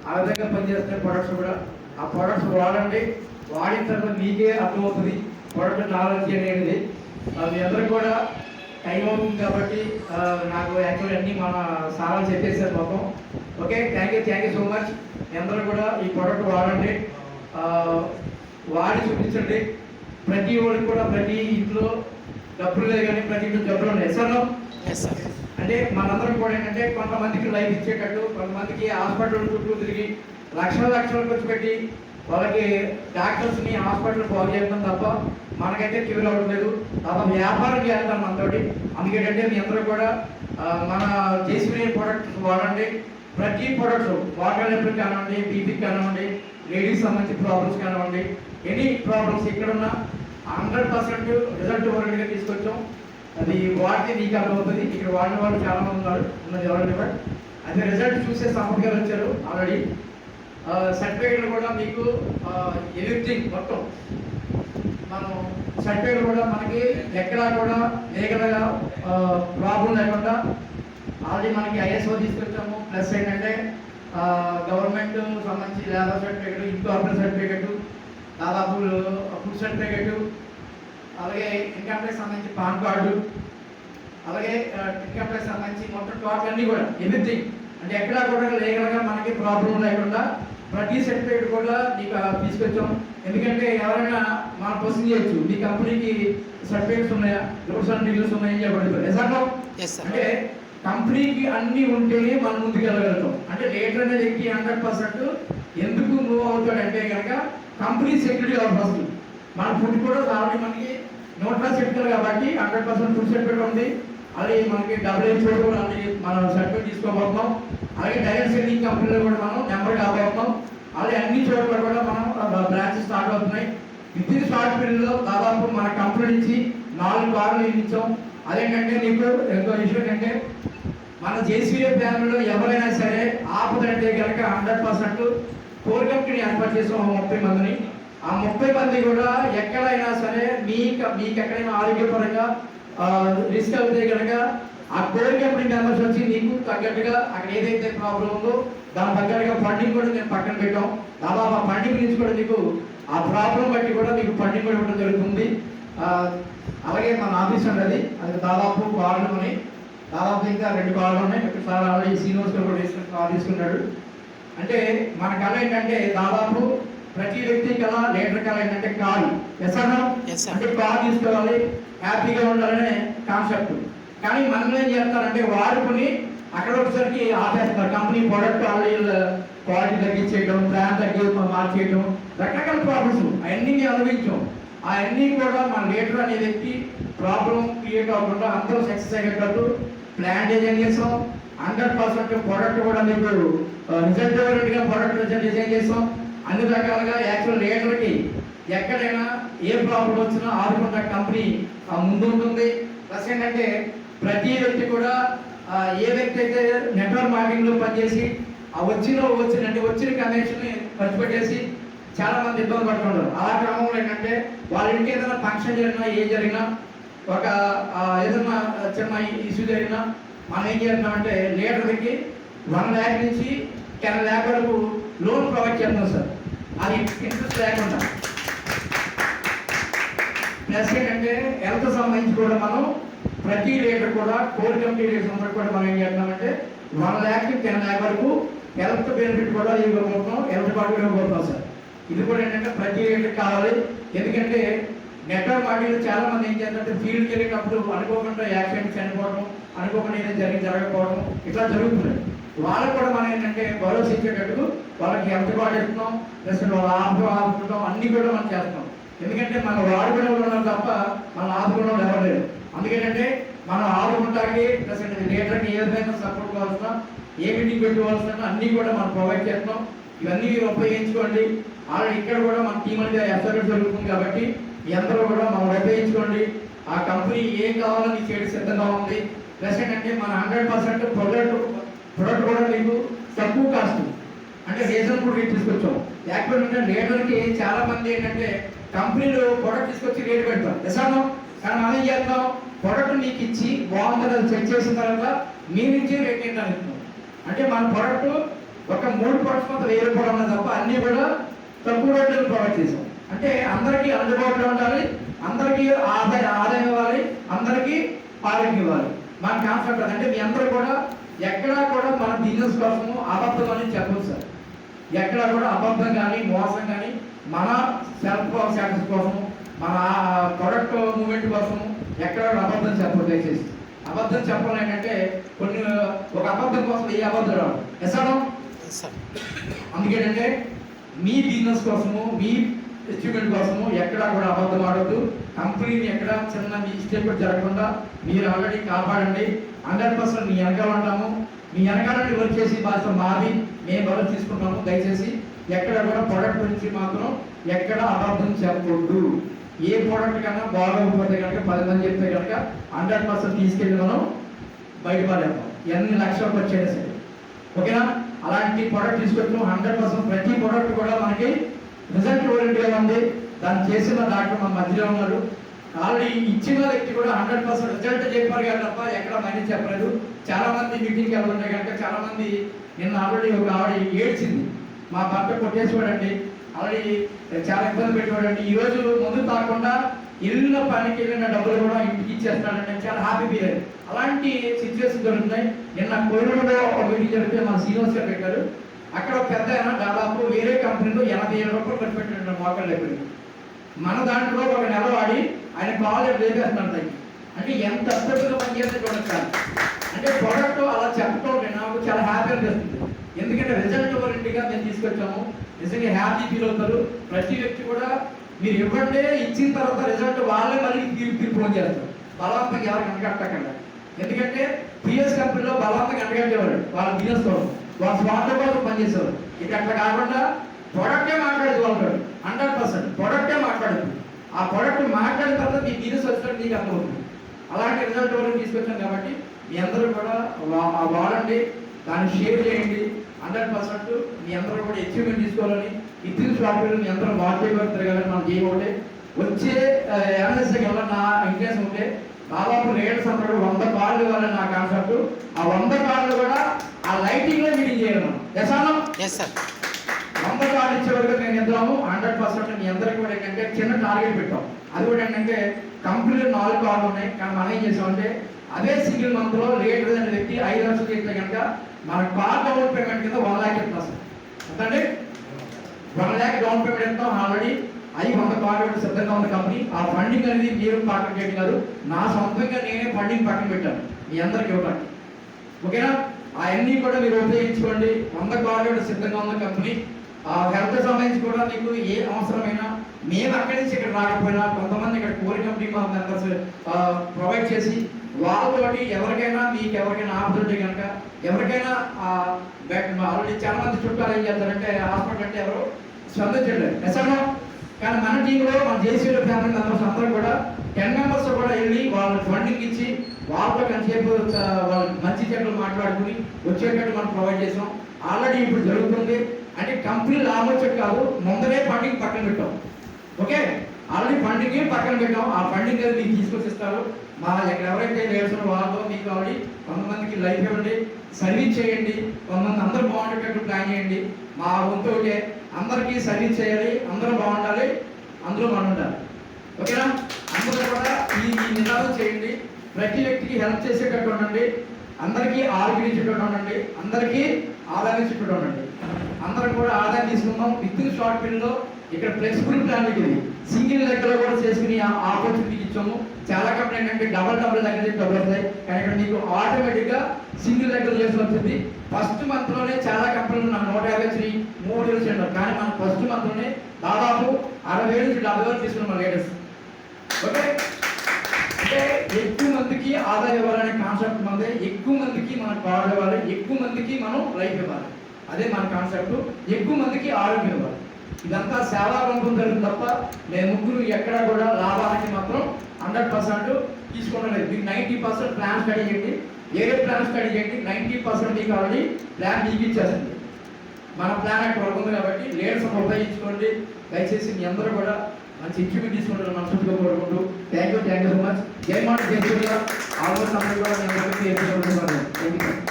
ఆ విధంగా పనిచేస్తున్నాయి ప్రొడక్ట్స్ కూడా. ఆ ప్రొడక్ట్స్ వాడండి, వాడిన తర్వాత మీకే అర్థమవుతుంది ప్రొడక్ట్ నాలెడ్జ్ అనేది. మీ అందరికి కూడా టైం అవుతుంది కాబట్టి నాకు యాక్చువల్లీ అన్నీ మన సారాలు చెప్పేసారు మొత్తం. Okay, thank you so much. మీ అందరూ కూడా ఈ ప్రోడక్ట్ వాడండి, వాడి చూపించండి. ప్రతి ఒక్కరికి కూడా ప్రతి ఇంట్లో డబ్బులు లేదు కానీ ప్రతి ఇంట్లో డబ్బులు ఉన్నాయి సార్. అంటే మనందరం కూడా ఏంటంటే కొంతమందికి లైఫ్ ఇచ్చేటట్టు, కొంతమందికి హాస్పిటల్ చుట్టూ తిరిగి లక్షల ఖర్చు పెట్టి వాళ్ళకి డాక్టర్స్ని హాస్పిటల్ బాగు చేయడం తప్ప మనకైతే క్యూర్ అవ్వట్లేదు. తప్ప వ్యాపారం చేస్తాం మనతోటి. అందుకేంటంటే మీ అందరూ కూడా మన జేసీబీ ప్రొడక్ట్స్ వాడండి. ప్రతి ప్రొడక్ట్స్ వాటర్ లెవెల్ కానివ్వండి, బీపీకి కానివ్వండి, లేడీస్ సంబంధించిన ప్రాబ్లమ్స్ కానివ్వండి, ఎనీ ప్రాబ్లమ్స్ ఇక్కడున్న 100% రిజల్ట్ ఓరియంట్గా తీసుకొచ్చాం. అది వాడితే నీకు అర్థమవుతుంది. ఇక్కడ వాడిన వాళ్ళు చాలా మంది ఉన్నారు, ఉన్నది ఎవరండి బట్ అదే రిజల్ట్ చూసే సంపత్ గారు వచ్చారు ఆల్రెడీ. సర్టిఫికేట్లు కూడా మీకు ఎవ్రీథింగ్ మొత్తం మనం సర్టిఫికేట్ కూడా మనకి ఎక్కడా కూడా లీగల్గా ప్రాబ్లం లేకుండా ఆల్రెడీ మనకి ఐఎస్ఓ తీసుకొచ్చాము. ప్లస్ ఏంటంటే గవర్నమెంట్ సంబంధించి లేబర్ సర్టిఫికేట్, ఇన్కార్పొరేట్ సర్టిఫికేట్, దాదాపు ఫుడ్ సర్టిఫికేట్, అలాగే ఇన్కమ్ ట్యాక్స్ సంబంధించి పాన్ కార్డు, అలాగే ఇన్కమ్ ట్యాక్స్ సంబంధించి మొత్తం టోటల్ అన్నీ కూడా ఎవ్రీథింగ్. అంటే ఎక్కడా కూడా లీగల్గా మనకి ప్రాబ్లం లేకుండా ప్రతి సర్టిఫికేట్ కూడా నీకు తీసుకొచ్చాం. ఎందుకంటే ఎవరైనా మన క్వశ్చన్ చేయొచ్చు, మీ కంపెనీకి సర్టిఫికేట్స్ ఉన్నాయా, రూల్స్ అండ్ డీల్స్ ఉన్నాయని చెప్పబడుతుంది. అంటే కంపెనీకి అన్నీ ఉంటేనే మనం ముందుకు వెళ్ళగలుగుతాం. అంటే లీడర్ అనే వ్యక్తి 100% ఎందుకు మూవ్ అవుతాడంటే కనుక కంపెనీ సెక్యూరిటీ కావాలి ఫస్ట్. మన ఫుడ్ కూడా ఆల్రెడీ మనకి నోట్లా చెప్తారు కాబట్టి 100% ఫుడ్ సర్టిఫికేట్ ఉంది. అలాగే మనకి WHO కూడా మనం సర్టిఫికేట్ తీసుకోబోతున్నాం. అలాగే డైరెక్ట్ సెల్లింగ్ కంపెనీలో కూడా మనం నెంబర్ కాబోతున్నాం. అలాగే అన్ని చోట్ల కూడా మనం బ్రాంచెస్ స్టార్ట్ అవుతున్నాయి. విత్ ఇన్ షార్ట్ పీరియడ్లో దాదాపు మన కంపెనీ నుంచి 4 కార్లు నిర్మించాం. అదేంటంటే నీకు ఇంకో విషయం ఏంటంటే మన జేసీబీ ఫ్యామిలీలో ఎవరైనా సరే ఆపదంటే కనుక 100% కోర్ కంపెనీ ఏర్పాటు చేసాం 30 మందిని. ఆ 30 మంది కూడా ఎక్కడైనా సరే మీకు ఎక్కడైనా ఆరోగ్యపరంగా రిస్క్ అవుతే కనుక ఆ కోర్ కంపెనీ మెంబర్స్ వచ్చి నీకు తగ్గట్టుగా అక్కడ ఏదైతే ప్రాబ్లం ఉందో దాని తగ్గట్టుగా ఫండింగ్ కూడా నేను పక్కన పెట్టాం. దాదాపు ఆ ఫండింగ్ నుంచి కూడా నీకు ఆ ప్రాబ్లం బట్టి కూడా మీకు ఫండింగ్ కూడా ఇవ్వడం జరుగుతుంది. అలాగే మన ఆఫీస్ ఉన్నది, అది దాదాపు కార్లు ఉన్నాయి. దాదాపు ఇంకా 2 కార్లు ఉన్నాయి. ఇక్కడ సార్ ఆల్రెడీ సీనియర్స్ కూడా కార్ తీసుకున్నాడు. అంటే మన కళ ఏంటంటే దాదాపు ప్రతి వ్యక్తి కళ, లీడర్ కళ ఏంటంటే కారు. అంటే కార్ తీసుకోవాలి, హ్యాపీగా ఉండాలనే కాన్సెప్ట్. కానీ మనం ఏం చేస్తారంటే వాడుకుని అక్కడ ఒకసారికి ఆపేస్తారు. కంపెనీ ప్రొడక్ట్ క్వాలిటీ తగ్గించేయడం, బ్రాండ్ మార్చేయడం, రకరకాల ప్రాబ్లమ్స్ అవన్నీ అనుభవించాం. అవన్నీ కూడా మన లీడర్ అనే వ్యక్తి ప్రాబ్లం క్రియేట్ అవ్వకుండా అందరూ సక్సెస్ అయ్యేటట్టు ప్లాన్ డిజైన్ చేసాం. 100% ప్రొడక్ట్ కూడా మీకు రిజల్ట్ ఓరియంట్గా ప్రొడక్ట్ డిజైన్ చేసాం. అన్ని రకాలుగా యాక్చువల్ లీడర్కి ఎక్కడైనా ఏ ప్రాబ్లం వచ్చినా ఆదుకున్న కంపెనీ ముందు ఉంటుంది. ప్లస్ ఏంటంటే ప్రతి వ్యక్తి కూడా ఏ వ్యక్తి అయితే నెట్వర్క్ మార్కెటింగ్లో పనిచేసి వచ్చిన కనెక్షన్ని ఖర్చు పెట్టేసి చాలా మంది ఇబ్బంది పడుతుంటారు. ఆ క్రమంలో ఏంటంటే వాళ్ళ ఇంటికి ఏదైనా ఫంక్షన్ జరిగినా, ఏ జరిగినా, ఒక ఏదైనా చిన్న ఇష్యూ జరిగినా మనం ఏం చేస్తున్నామంటే లీడర్కి 1 lakh నుంచి 10 lakh వరకు లోన్ ప్రొవైడ్ చేస్తున్నాం సార్. అది ఇంట్రెస్ట్ లేకుండా. ప్లస్ ఏంటంటే హెల్త్ సంబంధించి కూడా మనం ప్రతి లీడర్ కూడా కోర్ కమిటీ లీడర్స్ అందరూ కూడా మనం ఏం చేస్తున్నామంటే 1 lakh to 10 lakh వరకు హెల్త్ బెనిఫిట్ కూడా ఇవ్వబోతున్నాం, హెల్త్ కార్డు ఇవ్వబోతున్నాం సార్. ఇది కూడా ఏంటంటే ప్రతి లీడర్ కావాలి. ఎందుకంటే నెట్వర్క్ మార్కెటింగ్ చాలా మంది ఏం చేస్తారంటే ఫీల్డ్కి వెళ్ళేటప్పుడు అనుకోకుండా యాక్సిడెంట్ చనిపోవడం, అనుకోకుండా ఏదైనా జరగకపోవడం ఇట్లా జరుగుతుంది. వాళ్ళకు కూడా మనం ఏంటంటే భరోసా ఇచ్చేటట్టు వాళ్ళకి హెల్త్ కార్డు ఇస్తున్నాం, ప్లస్ వాళ్ళ ఆదుకుంటాం, అన్నీ కూడా మనం చేస్తాం. ఎందుకంటే మనం వాడుకునే ఉన్నాం తప్ప మనం ఆదుకునే వాళ్ళు ఎవరు లేరు. అందుకేంటంటే మనం ఆదుకుంటానికి ప్లస్ లీడర్కి ఏ విధంగా సపోర్ట్ కావాల్సిన, ఏ మీటింగ్ పెట్టుకోవాల్సిన అన్నీ కూడా మనం ప్రొవైడ్ చేస్తున్నాం. ఇవన్నీ మీరు ఉపయోగించుకోండి. ఆల్రెడీ ఇక్కడ కూడా మన టీం అనేది ఎఫర్ట్ జరుగుతుంది కాబట్టి మీ అందరూ కూడా మనం ఉపయోగించుకోండి. ఆ కంపెనీ ఏం కావాలో మీకు చేయడం సిద్ధంగా ఉంది. ప్లస్ ఏంటంటే మన 100% ప్రొడక్ట్ కూడా మీకు తక్కువ కాస్ట్, అంటే రీజనబుల్ రేట్ తీసుకొచ్చాం. యాక్చువల్ అంటే లీడర్కి చాలా మంది ఏంటంటే కంపెనీలో ప్రొడక్ట్ తీసుకొచ్చి రేట్ పెడతాం నిజాను. కానీ మనం ఏం చేస్తాం, ప్రొడక్ట్ మీకు ఇచ్చి బాగుంటుంది చెక్ చేసిన తర్వాత మీ నుంచి రేట్ నిర్ణయిస్తాం. అంటే మన ప్రొడక్ట్ ఒక 3 ప్రొడక్ట్స్ మాత్రం 1000 రూపాయలు ఉన్నాయి తప్ప అన్నీ కూడా తక్కువ రేట్లు ప్రొవైడ్ చేసాం. అంటే అందరికీ అందుబాటులో ఉండాలి, అందరికీ ఆదాయం ఇవ్వాలి, అందరికీ ఆరోగ్యం ఇవ్వాలి. మన కాన్సెప్ట్ అంటే మీ అందరూ కూడా ఎక్కడా కూడా మన బిజినెస్ కోసము అబద్ధం అని చెప్పదు సార్. ఎక్కడా కూడా అబద్ధం కానీ మోసం కానీ మన సెల్ఫ్ సాటిస్ కోసము మన ప్రొడక్ట్ మూమెంట్ కోసము ఎక్కడ అబద్ధం చెప్పదు. దయచేసి అబద్ధం చెప్పాలి ఏంటంటే ఒక అబద్ధం కోసం ఏ అబద్ధం రాదు ఎసడం. అందుకేంటంటే మీ బిజినెస్ కోసము మీ అచీవ్మెంట్ కోసము ఎక్కడా కూడా అబద్ధం ఆడద్దు. కంపెనీని ఎక్కడ చిన్న మిస్టేక్ కూడా జరగకుండా మీరు ఆల్రెడీ కాపాడండి. 100% మీ వెనకాల ఉంటాము. మీ వెనకాల నుండి వర్క్ చేసి బాధ్యత మాది, మేము వర్క్ తీసుకుంటాము. దయచేసి ఎక్కడ కూడా ప్రొడక్ట్ గురించి మాత్రం ఎక్కడ అబద్ధం చెప్పకూడదు. ఏ ప్రోడక్ట్ కన్నా బాగోకపోతే కనుక 10 మంది చెప్తే కనుక 100% తీసుకెళ్ళి మనం బయటపడేద్దాం. ఎన్ని లక్షలు వచ్చేది సరే, ఓకేనా? అలాంటి ప్రోడక్ట్ తీసుకొచ్చాం. 100% ప్రతి ప్రోడక్ట్ కూడా మనకి రిజల్ట్ ఓరియంటెడ్గా ఉంది. దాన్ని చేసిన డాక్టర్ మన మధ్యలో ఉన్నారు. ఆల్రెడీ ఇచ్చిన వ్యక్తి కూడా 100% రిజల్ట్ చెప్పారు కానీ తప్ప ఎక్కడ మైనస్ చెప్పలేదు. చాలా మంది మీటింగ్కి వెళ్తుంటే కనుక చాలా మంది నిన్న ఆల్రెడీ ఒక ఆవిడ ఏడ్చింది, మా భర్త కొట్టేసివాడండి, ఆల్రెడీ చాలా ఇబ్బంది పెట్టేవాడండి, ఈరోజు ముందు కాకుండా వెళ్ళిన పనికి వెళ్ళిన డబ్బులు కూడా ఇంటికి ఇచ్చేస్తాడంటే చాలా హ్యాపీ ఫీల్ అయ్యింది. అలాంటి సిచ్యువేషన్ జరుగుతున్నాయి. నిన్న కోయిలూరులో ఒక మీటింగ్ జరిగితే మన శ్రీనివాస్ గారు పెట్టారు. అక్కడ పెద్ద దాదాపు వేరే కంపెనీలో 80,000 రూపాయలు ఖర్చు పెట్టిన మోకాళ్ళు అయిపోయింది. మన దాంట్లో ఒక నెల వాడి ఆయన కాల్ వేపేస్తున్నాడు. అంటే ఎంత అద్భుతంగా పనిచేస్తే చూడొచ్చు. అంటే ప్రోడక్ట్ అలా చెప్పడం నాకు చాలా హ్యాపీ అనిపిస్తుంది. ఎందుకంటే రిజల్ట్ ఓరియంటెడ్గా మేము తీసుకొచ్చాము. నిజంగా హ్యాపీ ఫీల్ అవుతారు. ప్రతి వ్యక్తి కూడా మీరు ఇవ్వండి, ఇచ్చిన తర్వాత రిజల్ట్ వాళ్ళే మళ్ళీ తీర్పు ఫోన్ చేస్తారు. బలవంతంగా ఎవరికి అంటగట్టకండి. ఎందుకంటే పిఎస్ కంపెనీలో బలవంతంగా అంటగట్టేవాడు వాళ్ళ బిజినెస్ కోసం, వాళ్ళ స్వార్థ కోసం పనిచేసేవారు. ఇక అట్లా కాకుండా ప్రొడక్టే మాట్లాడేది వాళ్ళు 100% ప్రొడక్టే మాట్లాడదు. ఆ ప్రొడక్ట్ మాట్లాడిన తర్వాత మీ బిజినెస్ వచ్చినట్టు మీకు అర్థమవుతుంది. అలాంటి రిజల్ట్ వరకు తీసుకొచ్చాం కాబట్టి మీ అందరూ కూడా వాడండి, దాన్ని షేర్ చేయండి. 100% మీ అందరూ కూడా అచీవ్మెంట్ తీసుకోవాలని, ఇతర షాపులు మీ అందరూ వాటర్ తిరగాలని మనం చేయకూడదు. వచ్చే ఎన్ఎస్కి వెళ్ళాలి నా ఇంట్రెస్ట్ ఉంటే దాదాపు రేట్స్ అందరూ 100 కార్లు ఇవ్వాలని నా కాన్సెప్ట్. ఆ 100 కార్లు కూడా ఆ లైటింగ్ లో మీటింగ్ చేయాలి మనం. ఎస్ సార్, 100 కార్లు ఇచ్చే వరకు మేము ఇద్దాము. 100% మీ అందరికీ కూడా ఏంటంటే చిన్న టార్గెట్ పెట్టాం. అది కూడా ఏంటంటే కంపెనీలో 4 కార్లు ఉన్నాయి, కానీ మనం ఏం చేసామంటే అదే సింగిల్ మంత్ లో రేట్ అనే వ్యక్తి 5 లక్షలు చేస్తే కనుక మన కార్ డౌన్ పేమెంట్ కింద 1 లక్ష ఇస్తాం సార్. ఎంతండి? 1 లక్ష డౌన్ పేమెంట్ ఇస్తాం. ఆల్రెడీ 100 కార్లు సిద్ధంగా ఉన్న కంపెనీ. ఆ ఫండింగ్ అనేది మీరు పక్కన పెట్టినారు. నా సొంతంగా నేనే ఫండింగ్ పక్కన పెట్టాను మీ అందరికి ఇవ్వడానికి. ఓకేనా? అవన్నీ కూడా మీరు ఉపయోగించుకోండి. 100 కార్లు సిద్ధంగా ఉన్న కంపెనీ. హెల్త్ సంబంధించి కూడా మీకు ఏ అవసరమైనా మేము అక్కడి నుంచి ఇక్కడ రాకపోయినా కొంతమంది ఇక్కడ కోరి కంపెనీ మా మెంబర్స్ ప్రొవైడ్ చేసి వాళ్ళతోటి ఎవరికైనా మీకు ఎవరికైనా ఆపదంటే కనుక ఎవరికైనా ఆల్రెడీ చాలా మంది చుట్టాలు ఏం చేస్తారంటే హాస్పిటల్ అంటే ఎవరు స్పందించలేదు ఎసన్నా. కానీ మన టీంలో మన జేసీలో ఫ్యామిలీ మెంబర్స్ అందరూ కూడా 10 మెంబర్స్ కూడా వెళ్ళి వాళ్ళకి ఫండింగ్ ఇచ్చి వాళ్ళతో కొంతసేపు వాళ్ళకి మంచి చెట్లు మాట్లాడుకుని వచ్చేటట్టు మనం ప్రొవైడ్ చేసాం. ఆల్రెడీ ఇప్పుడు జరుగుతుంది. అంటే కంపెనీ లాభం వచ్చేది కాదు, ముందరే ఫండింగ్ పక్కన పెట్టాం. ఓకే, ఆల్రెడీ ఫండింగ్ పక్కన పెట్టాం. ఆ ఫండింగ్ అది మీకు తీసుకొచ్చి ఇస్తారు. మా ఇక్కడ ఎవరైతే లేడుతున్న వాళ్ళతో మీకు ఆల్రెడీ కొంతమందికి లైఫ్ ఇవ్వండి, సర్వీస్ చేయండి, కొంతమంది అందరూ బాగుండేటట్టు ప్లాన్ చేయండి. మా వంతు ఒకటే, అందరికీ సర్వీస్ చేయాలి, అందరూ బాగుండాలి, అందులో మనం ఉండాలి. ఓకేనా? అందరూ కూడా ఈ నినాదం చేయండి. ప్రతి వ్యక్తికి హెల్ప్ చేసేటట్టు ఉండండి, అందరికీ ఆరోగ్యించేటట్టు ఉండండి, అందరికీ ఆదాయం ఇచ్చేటట్టు ఉండండి. అందరం కూడా ఆదాయం తీసుకుందాం. విత్ ఇన్ షార్ట్ పీరియడ్లో ఇక్కడ ఫ్లెక్సిబుల్ ప్లాన్ ఇది సింగిల్ లెక్కలో కూడా చేసుకుని ఆపర్చునిటీ ఇచ్చాము. చాలా కంపెనీ ఏంటంటే డబుల్ లెక్క డబ్బులు వస్తాయి, కానీ ఇక్కడ మీకు ఆటోమేటిక్గా సింగిల్ లెక్కలు చేసి వస్తుంది. ఫస్ట్ మంత్లోనే చాలా కంపెనీలు నాకు 150 3 వేలు చేయడం, కానీ మనం ఫస్ట్ మంత్లోనే దాదాపు 60,000 నుంచి 70,000 తీసుకున్నాం మన లేటెస్ట్. ఓకే, అంటే ఎక్కువ మందికి ఆదాయం ఇవ్వాలనే కాన్సెప్ట్ మందే. ఎక్కువ మందికి మనం కార్డు ఇవ్వాలి, ఎక్కువ మందికి మనం లైఫ్ ఇవ్వాలి. అదే మన కాన్సెప్ట్. ఎక్కువ మందికి ఆరోగ్యం ఇవ్వాలి. ఇదంతా సేవా రంగం జరుగుతుంది తప్ప నేను ముగ్గురు ఎక్కడా కూడా లాభానికి మాత్రం 100% తీసుకోవడం లేదు. మీకు 90% ప్లాన్ స్టడీ చేయండి, వేరే ప్లాన్ స్టడీ చేయండి. 90% మీకు ఆల్రెడీ ప్లాన్ మీకు ఇచ్చేస్తుంది. మన ప్లాన్ అక్కడ వరకు ఉంది కాబట్టి లీడర్స్ ఉపయోగించుకోండి. దయచేసి మీ అందరూ కూడా మంచి అచీవ్మెంట్ తీసుకుంటారు మనసుగా కోరుకుంటూ థ్యాంక్ యూ సో మచ్. జై మాట జై సూర్య. ఆల్మోస్ట్ అందరూ కూడా మీ అందరికీ థ్యాంక్ యూ.